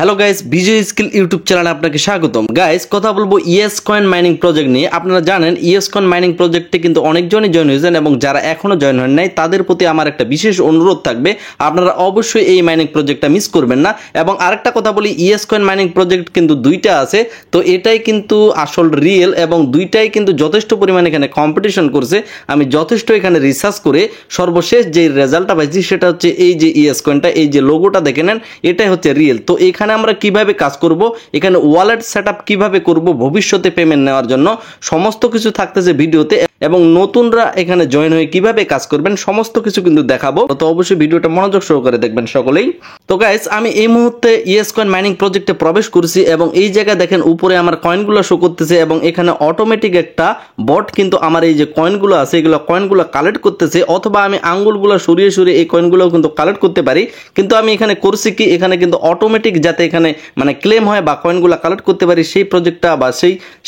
Hello guys, বিজয় skill YouTube চ্যানেলে আপনাকে স্বাগতম। গাইস, কথা বলবো ইএস কয়েন মাইনিং প্রজেক্ট নিয়ে। আপনারা জানেন ইএস কয়েন মাইনিং প্রজেক্টে কিন্তু অনেকজনই জয়েন হয়েছেন এবং যারা এখনো জয়েন হন নাই তাদের প্রতি আমার একটা বিশেষ অনুরোধ থাকবে, আপনারা অবশ্যই এই মাইনিং প্রজেক্টটা মিস করবেন না। এবং আরেকটা কথা বলি, ইএস কয়েন মাইনিং প্রজেক্ট কিন্তু দুইটা আছে, তো এটাই কিন্তু আসল রিয়েল এবং দুইটাই কিন্তু যথেষ্ট পরিমাণে এখানে কম্পিটিশন করছে। আমি যথেষ্ট এখানে রিসার্চ করে সর্বশেষ যে রেজাল্টটা পাইছি সেটা হচ্ছে এই যে ইএস কয়েনটা, এই যে লোগোটা দেখে নেন, এটাই হচ্ছে রিয়েল। তো এখানে আমরা কিভাবে কাজ করব, এখানে ওয়ালেট সেটআপ কিভাবে করব, ভবিষ্যতে পেমেন্ট নেওয়ার জন্য সমস্ত কিছু থাকতেছে ভিডিওতে, এবং নতুনরা এখানে জয়েন হয়ে কিভাবে কাজ করবেন সমস্ত কিছু কিন্তু দেখাবো। তো অবশ্যই ভিডিওটা মনোযোগ সহকারে দেখবেন সকলেই। তো গাইস, আমি এই মুহূর্তে ইএস কয়েন মাইনিং প্রজেক্টে প্রবেশ করেছি এবং এই জায়গায় দেখেন উপরে আমার কয়েনগুলো শো করতেছে এবং এখানে অটোমেটিক একটা বট কিন্তু আমার এই যে কয়েনগুলো আছে এগুলো কয়েনগুলো কালেক্ট করতেছে, অথবা আমি আঙ্গুলগুলো সরিয়ে সরিয়ে এই কয়েনগুলো কিন্তু কালেক্ট করতে পারি। কিন্তু আমি এখানে করছি কি, এখানে কিন্তু অটোমেটিক যাতে এখানে মানে ক্লেম হয় বা কয়েনগুলো কালেক্ট করতে পারি সেই প্রজেক্টটা বা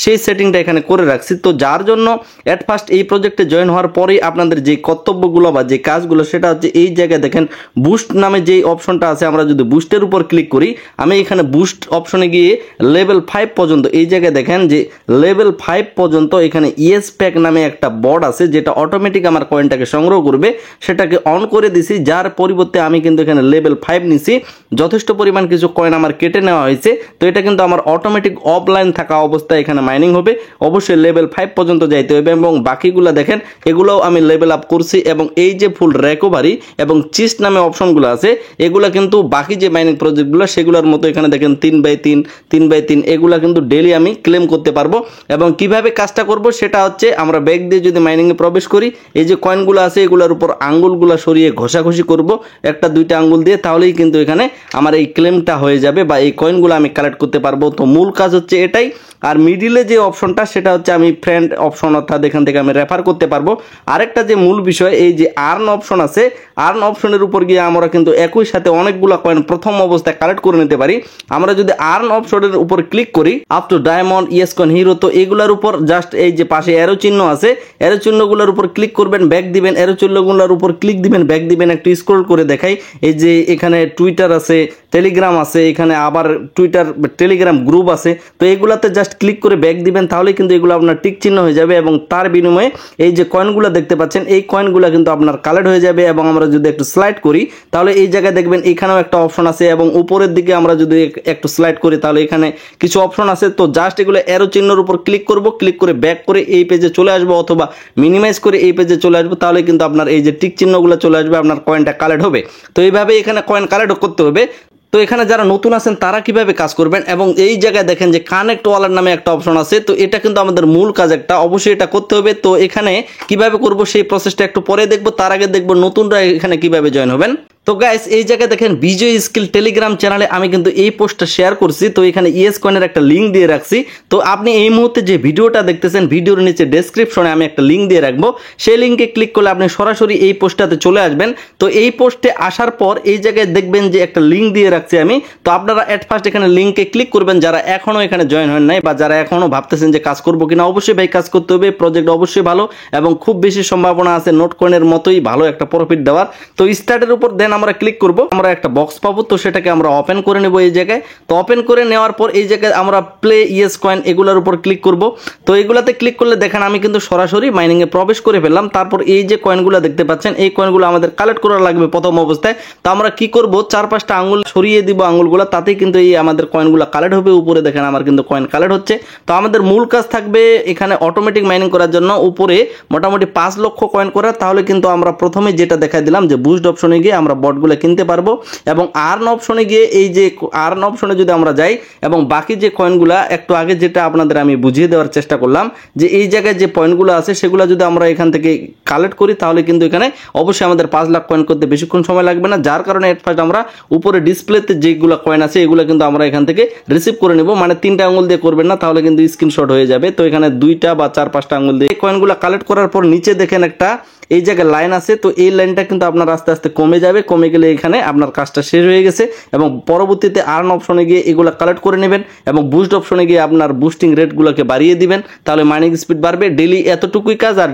সেই সেটিংটা এখানে করে রাখছি। তো যার জন্য এট ফার্স্ট এই প্রজেক্টে জয়েন হওয়ার পরেই আপনাদের যে কর্তব্যগুলো বা যে কাজগুলো সেটা হচ্ছে এই জায়গায় দেখেন বুস্ট নামে যে অপশনটা আছে, আমরা যদি বুস্টের উপর ক্লিক করি, আমি এখানে বুস্ট অপশনে গিয়ে লেভেল 5 পর্যন্ত এই জায়গায় দেখেন যে লেভেল 5 পর্যন্ত এখানে ইএস প্যাক নামে একটা বট আছে যেটা অটোমেটিক আমার কয়েনটাকে সংগ্রহ করবে, সেটাকে অন করে দিছি। যার পরিবর্তে আমি কিন্তু এখানে লেভেল 5 নিছি, যথেষ্ট পরিমাণ কিছু কয়েন আমার কেটে নেওয়া হয়েছে। তো এটা কিন্তু আমার অটোমেটিক অফলাইন থাকা অবস্থায় এখানে মাইনিং হবে, অবশ্যই লেভেল 5 পর্যন্ত যাইতে হবে। এবং বাকিগুলো দেখেন এগুলোও আমি লেভেল আপ করছি, এবং এই যে ফুল রিকভারি এবং চিস্ট নামে অপশনগুলো আছে এগুলো কিন্তু বাকি যে মাইনিং প্রজেক্টগুলো সেগুলোর মতো এখানে দেখেন 3/3 3/3 এগুলো কিন্তু ডেলি আমি ক্লেম করতে পারবো। এবং কিভাবে কাজটা করব সেটা হচ্ছে আমরা ব্যাক দিয়ে যদি মাইনিংয়ে প্রবেশ করি, এই যে কয়েনগুলো আছে এগুলোর উপর আঙ্গুলগুলো সরিয়ে ঘষাঘষি করব একটা দুইটা আঙ্গুল দিয়ে, তাহলেই কিন্তু এখানে আমার এই ক্লেমটা হয়ে যাবে বা এই কয়েনগুলো আমি কালেক্ট করতে পারবো। তো মূল কাজ হচ্ছে এটাই। আর মিডিলে যে অপশনটা সেটা হচ্ছে আমি ফ্রেন্ড অপশন, অর্থাৎ এখান থেকে আমি রেফার করতে পারবো। আরেকটা যে মূল বিষয়, এই যে আর্ন অপশন আছে, আর্ন অপশনের উপর গিয়ে আমরা কিন্তু একই সাথে অনেকগুলো কয়েন প্রথম অবস্থায় কালেক্ট করে নিতে পারি। আমরা যদি আর্ন অপশনের উপর ক্লিক করি up to diamond, ES coin, hero, তো এগুলোর উপর জাস্ট এই যে পাশে অ্যারো চিহ্ন আছে, অ্যারো চিহ্নগুলোর উপর ক্লিক করবেন, ব্যাক দিবেন, অ্যারো চিহ্নগুলোর উপর ক্লিক দিবেন, ব্যাক দিবেন। একটু স্ক্রল করে দেখাই, এই যে এখানে টুইটার আছে, টেলিগ্রাম আছে, এখানে আবার টুইটার টেলিগ্রাম গ্রুপ আছে, তো এগুলাতে জাস্ট ক্লিক করে ব্যাক দিবেন, তাহলে কিন্তু এগুলো আপনার টিক চিহ্ন হয়ে যাবে। এবং তার বিনিময়ে এই যে কয়েনগুলো দেখতে পাচ্ছেন এই কয়েনগুলো কিন্তু আপনার কালেক্ট হয়ে যাবে। এবং আমরা যদি একটু স্লাইড করি তাহলে এই জায়গায় দেখবেন এখানেও একটা অপশন আছে, এবং উপরের দিকে আমরা যদি একটু স্লাইড করি তাহলে এখানে কিছু অপশন আছে। তো জাস্ট এগুলো অ্যারো চিহ্নের উপর ক্লিক করব, ক্লিক করে ব্যাক করে এই পেজে চলে আসবো, অথবা মিনিমাইজ করে এই পেজে চলে আসবো, তাহলে কিন্তু আপনার এই যে টিক চিহ্নগুলো চলে আসবে, আপনার কয়েনটা কালেক্ট হবে। তো এইভাবে এখানে কয়েন কালেক্ট করতে হবে। তো এখানে যারা নতুন আছেন তারা কিভাবে কাজ করবেন, এবং এই জায়গায় দেখেন যে কানেক্ট ওয়ালেট নামে একটা অপশন আছে, তো এটা কিন্তু আমাদের মূল কাজ একটা, অবশ্যই এটা করতে হবে। তো এখানে কিভাবে করব সেই প্রসেসটা একটু পরে দেখবো, তার আগে দেখবো নতুনরা এখানে কিভাবে জয়েন হবেন। তো গাইস, এই জায়গায় দেখেন বিজয় স্কিল টেলিগ্রাম চ্যানেলে আমি কিন্তু এই পোস্টটা শেয়ার করছি, তো এখানে ইএস কয়েনের একটা লিঙ্ক দিয়ে রাখছি। তো আপনি এই মুহূর্তে যে ভিডিওটা দেখতেছেন ভিডিওর নিচে ডেসক্রিপশনে আমি একটা লিঙ্ক দিয়ে রাখবো, সেই লিঙ্কে ক্লিক করলে আপনি সরাসরি এই পোস্টটাতে চলে আসবেন। তো এই পোস্টে আসার পর এই জায়গায় দেখবেন যে একটা লিঙ্ক দিয়ে রাখছি আমি, তো আপনারা এট ফার্স্ট এখানে লিঙ্কে ক্লিক করবেন যারা এখনো এখানে জয়েন হন নাই বা যারা এখনো ভাবতেছেন যে কাজ করবো কিনা। অবশ্যই ভাই কাজ করতে হবে, প্রজেক্ট অবশ্যই ভালো এবং খুব বেশি সম্ভাবনা আছে নোট কয়েনের মতোই ভালো একটা প্রফিট দেওয়ার। তো স্টার্টের উপর দেন আমরা ক্লিক করব, আমরা একটা বক্স পাবো, তো সেটাকে আমরা ওপেন করে নেব এই জায়গায়। তো ওপেন করে নেওয়ার পর এই জায়গায় আমরা প্লে ইএস কয়েন এগুলোর উপর ক্লিক করব। তো এগুলাতে ক্লিক করলে দেখেন আমি কিন্তু সরাসরি মাইনিং এ প্রবেশ করে ফেললাম। তারপর এই যে কয়েনগুলো দেখতে পাচ্ছেন এই কয়েনগুলো আমাদের কালেক্ট করা লাগবে প্রথম অবস্থায়। তো আমরা কি করব, 4-5টা আঙ্গুল সরিয়ে দিব আঙ্গুলগুলো, তাতেই কিন্তু এই আমাদের কয়েনগুলো কালেক্ট হবে। উপরে দেখেন আমার কিন্তু কয়েন কালেক্ট হচ্ছে। তো আমাদের মূল কাজ থাকবে এখানে অটোমেটিক মাইনিং করার জন্য উপরে মোটামুটি 5 লক্ষ কয়েন করা, তাহলে কিন্তু আমরা প্রথমে যেটা দেখাই দিলাম যে বুস্ট অপশনে গিয়ে আমরা বটগুলো কিনতে পারবো। এবং আর্ন অপশনে গিয়ে এই যে আর্ন অপশনে যদি আমরা যাই এবং বাকি যে কয়েনগুলা একটু আগে যেটা আপনাদের আমি বুঝিয়ে দেওয়ার চেষ্টা করলাম যে এই জায়গায় যে পয়েন্টগুলো আছে সেগুলো যদি আমরা এখান থেকে কালেক্ট করি তাহলে কিন্তু এখানে অবশ্যই আমাদের 5 লাখ কয়েন করতে বেশিক্ষণ সময় লাগবে না। যার কারণে এট ফার্স্ট আমরা উপরে ডিসপ্লেতে যেগুলো কয়েন আছে এগুলো কিন্তু আমরা এখান থেকে রিসিভ করে নেব, মানে 3টা আঙ্গুল দিয়ে করবেন না, তাহলে কিন্তু স্ক্রিনশট হয়ে যাবে। তো এখানে 2টা বা 4-5টা আঙ্গুল দিয়ে কয়েনগুলো কালেক্ট করার পর নিচে দেখেন একটা এই জায়গায় লাইন আছে, তো এই লাইনটা কিন্তু আপনার আস্তে আস্তে কমে যাবে। কমে গেলে এখানে আপনার কাজটা শেষ হয়ে গেছে এবং পরবর্তীতে আর্ন অপশনে গিয়ে এগুলো কালেক্ট করে নেবেন এবং বুস্ট অপশনে গিয়ে আপনার বুস্টিং রেটগুলোকে বাড়িয়ে দিবেন, তাহলে মাইনিং স্পিড বাড়বে। ডেলি এতটুকুই কাজ। আর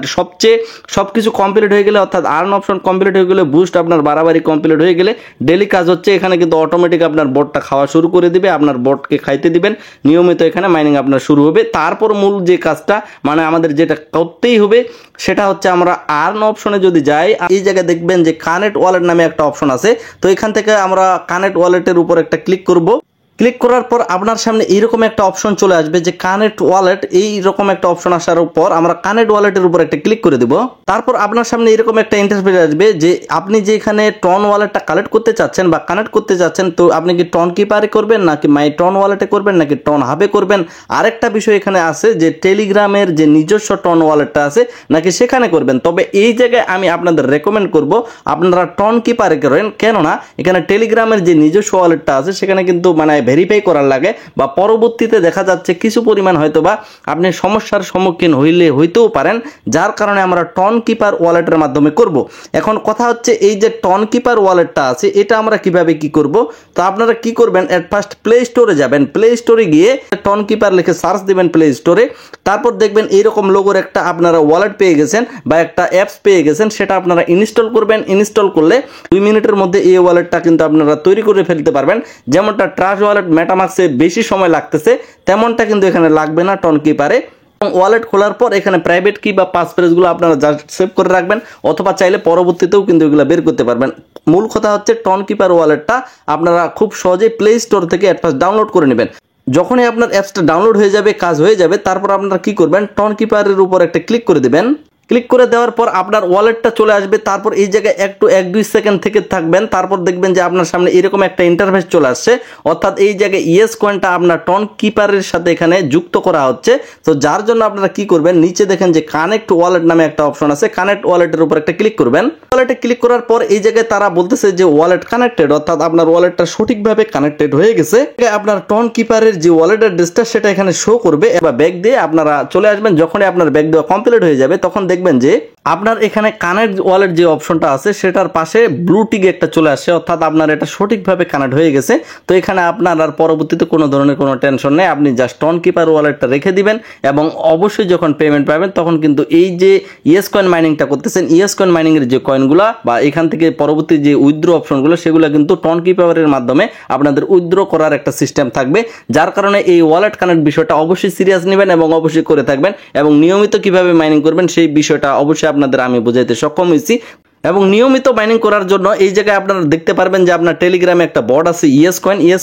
সবকিছু কমপ্লিট হয়ে গেলে অর্থাৎ আর্ন অপশন কমপ্লিট হয়ে গেলে বুস্ট আপনার বাড়াবাড়ি কমপ্লিট হয়ে গেলে ডেলি কাজ হচ্ছে এখানে কিন্তু অটোমেটিক আপনার বটটা খাওয়া শুরু করে দিবে, আপনার বটকে খাইতে দিবেন, নিয়মিত এখানে মাইনিং আপনার শুরু হবে। তারপর মূল যে কাজটা মানে আমাদের যেটা করতেই হবে সেটা হচ্ছে আমরা আর্ন অপশনে যদি যাই, এই জায়গায় দেখবেন যে কানেক্ট ওয়ালেট নামে একটা অপশন আছে। তো এখান থেকে আমরা কানেক্ট ওয়ালেটের উপর একটা ক্লিক করব। ক্লিক করার পর আপনার সামনে এইরকম একটা অপশন চলে আসবে যে কানেক্ট ওয়ালেট। এইরকম একটা অপশন আসার পর আমরা কানেক্ট ওয়ালেটের উপর একটা ক্লিক করে দেব। তারপর আপনার সামনে এরকম একটা ইন্টারফেস আসবে যে আপনি যে এখানে টন ওয়ালেটটা কালেক্ট করতে চাচ্ছেন বা কানেক্ট করতে চাচ্ছেন, তো আপনি কি টন কিপারে করবেন নাকি মাই টন ওয়ালেটে করবেন নাকি টন হাবে করবেন। আরেকটা বিষয় এখানে আছে যে টেলিগ্রামের যে নিজস্ব টন ওয়ালেটটা আছে নাকি সেখানে করবেন। তবে এই জায়গায় আমি আপনাদের রেকমেন্ড করব আপনারা টন কিপারে করেন, কেননা এখানে টেলিগ্রামের যে নিজস্ব ওয়ালেটটা আছে সেখানে কিন্তু মানে ভেরিফাই করার লাগে বা পরবর্তীতে দেখা যাচ্ছে কিছু পরিমাণ হয়তো বা আপনি সমস্যার সম্মুখীন হইতেও পারেন, যার কারণে আমরা টন কিপার ওয়ালেটের মাধ্যমে করব। এখন কথা হচ্ছে এই যে টন কিপার ওয়ালেটটা আছে এটা আমরা কিভাবে কি করব। তো আপনারা কি করবেন, এট ফার্স্ট প্লে স্টোরে যাবেন, প্লে স্টোরে গিয়ে টন কিপার লিখে সার্চ দিবেন প্লে স্টোরে। তারপর দেখবেন এইরকম লোগোর একটা আপনারা ওয়ালেট পেয়ে গেছেন বা একটা অ্যাপস পেয়ে গেছেন, সেটা আপনারা ইনস্টল করবেন। ইনস্টল করলে 2 মিনিটের মধ্যে এই ওয়ালেটটা কিন্তু আপনারা তৈরি করে ফেলতে পারবেন। যেমনটা ট্রাস্ট ওয়ালেট মেটামাক্সে বেশি সময় লাগতেছে তেমনটা কিন্তু এখানে লাগবে না টন কিপারে। ওয়ালেট খোলার পর এখানে প্রাইভেট কি বা পাসফ্রেজগুলো আপনারা জাস্ট সেভ করে রাখবেন, অথবা চাইলে পরবর্তীতেও কিন্তু এগুলো বের করতে পারবেন। মূল কথা হচ্ছে টন কিপার ওয়ালেটটা আপনারা খুব সহজেই প্লে স্টোর থেকে অ্যাডভান্স ডাউনলোড করে নেবেন। যখনই আপনার অ্যাপসটা ডাউনলোড হয়ে যাবে, কাজ হয়ে যাবে, তারপর আপনারা কি করবেন, টন কিপারের উপর একটা ক্লিক করে দেবেন। ক্লিক করে দেওয়ার পর আপনার ওয়ালেটটা চলে আসবে। তারপর এই জায়গায় একটু 1-2 সেকেন্ড থেকে থাকবেন। তারপর দেখবেন যে আপনার সামনে এরকম একটা ইন্টারফেস চলে আসছে, অর্থাৎ এই জায়গায় ইয়েস কয়েনটা আপনার টন কিপারের সাথে এখানে যুক্ত করা হচ্ছে। তো যার জন্য আপনারা কি করবেন, নিচে দেখেন যে কানেক্ট ওয়ালেট নামে একটা অপশন আছে, কানেক্ট ওয়ালেটের উপর একটা ক্লিক করবেন। ওয়ালেটে ক্লিক করার পর এই জায়গায় তারা বলতেছে যে ওয়ালেট কানেক্টেড, অর্থাৎ আপনার ওয়ালেটটা সঠিকভাবে কানেক্টেড হয়ে গেছে। আপনার টন কিপারের যে ওয়ালেট অ্যাড্রেসটা সেটা এখানে শো করবে। এবার ব্যাক দিয়ে আপনারা চলে আসবেন। যখনই আপনার ব্যাক দেওয়া কমপ্লিট হয়ে যাবে তখন দেখবেন যে আপনার এখানে কানেক্ট ওয়ালেট যে অপশনটা আছে সেটার পাশে ব্লু টিক একটা চলে আসে, অর্থাৎ আপনার এটা সঠিকভাবে কানেক্ট হয়ে গেছে। তো এখানে আপনার আর পরবর্তীতে কোনো ধরনের কোনো টেনশন নেই, আপনি জাস্ট টন কিপার ওয়ালেটটা রেখে দিবেন এবং অবশ্যই যখন পেমেন্ট পাবেন তখন কিন্তু এই যে ইয়েস কয়েন মাইনিংটা করতেছেন, ইয়েস কয়েন মাইনিংয়ের যে কয়েনগুলো বা এখান থেকে পরবর্তী যে উইথড্র অপশনগুলো সেগুলো কিন্তু টন কিপারের মাধ্যমে আপনাদের উইথড্র করার একটা সিস্টেম থাকবে। যার কারণে এই ওয়ালেট কানেক্ট বিষয়টা অবশ্যই সিরিয়াস নেবেন এবং অবশ্যই করে থাকবেন এবং নিয়মিত কিভাবে মাইনিং করবেন সেই বিষয়টা অবশ্যই আপনাদের আমি বোঝাইতে সক্ষম হয়েছি। এবং নিয়মিত মাইনিং করার জন্য এই জায়গায় আপনারা দেখতে পারবেন যে আপনার টেলিগ্রামে একটা বট আছে ইয়েস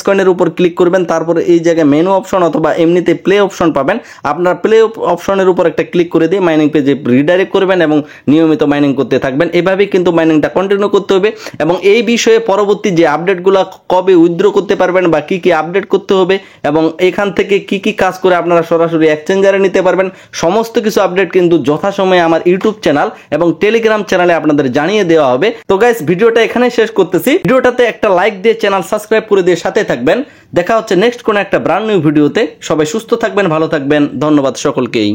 কয়েনের উপর ক্লিক করবেন। তারপরে এই জায়গায় মেনু অপশন অথবা এমনিতে প্লে অপশন পাবেন, আপনার প্লে অপশনের উপর একটা ক্লিক করে দিয়ে মাইনিং পেজে রিডাইরেক্ট করবেন এবং নিয়মিত মাইনিং করতে থাকবেন। এভাবেই কিন্তু মাইনিংটা কন্টিনিউ করতে হবে এবং এই বিষয়ে পরবর্তী যে আপডেটগুলো কবে উইথড্র করতে পারবেন বা কি কি আপডেট করতে হবে এবং এখান থেকে কি কি কাজ করে আপনারা সরাসরি এক্সচেঞ্জারে নিতে পারবেন, সমস্ত কিছু আপডেট কিন্তু যথাসময়ে আমার ইউটিউব চ্যানেল এবং টেলিগ্রাম চ্যানেলে আপনাদের জানিয়ে দেওয়া হবে। তো গাইস ভিডিওটা এখানে শেষ করতেছি। ভিডিওটাতে একটা লাইক দিয়ে চ্যানেল সাবস্ক্রাইব করে দিয়ে সাথে থাকবেন। দেখা হচ্ছে নেক্সট কোন একটা ব্র্যান্ড নিউ ভিডিওতে। সবাই সুস্থ থাকবেন, ভালো থাকবেন। ধন্যবাদ সকলকেই।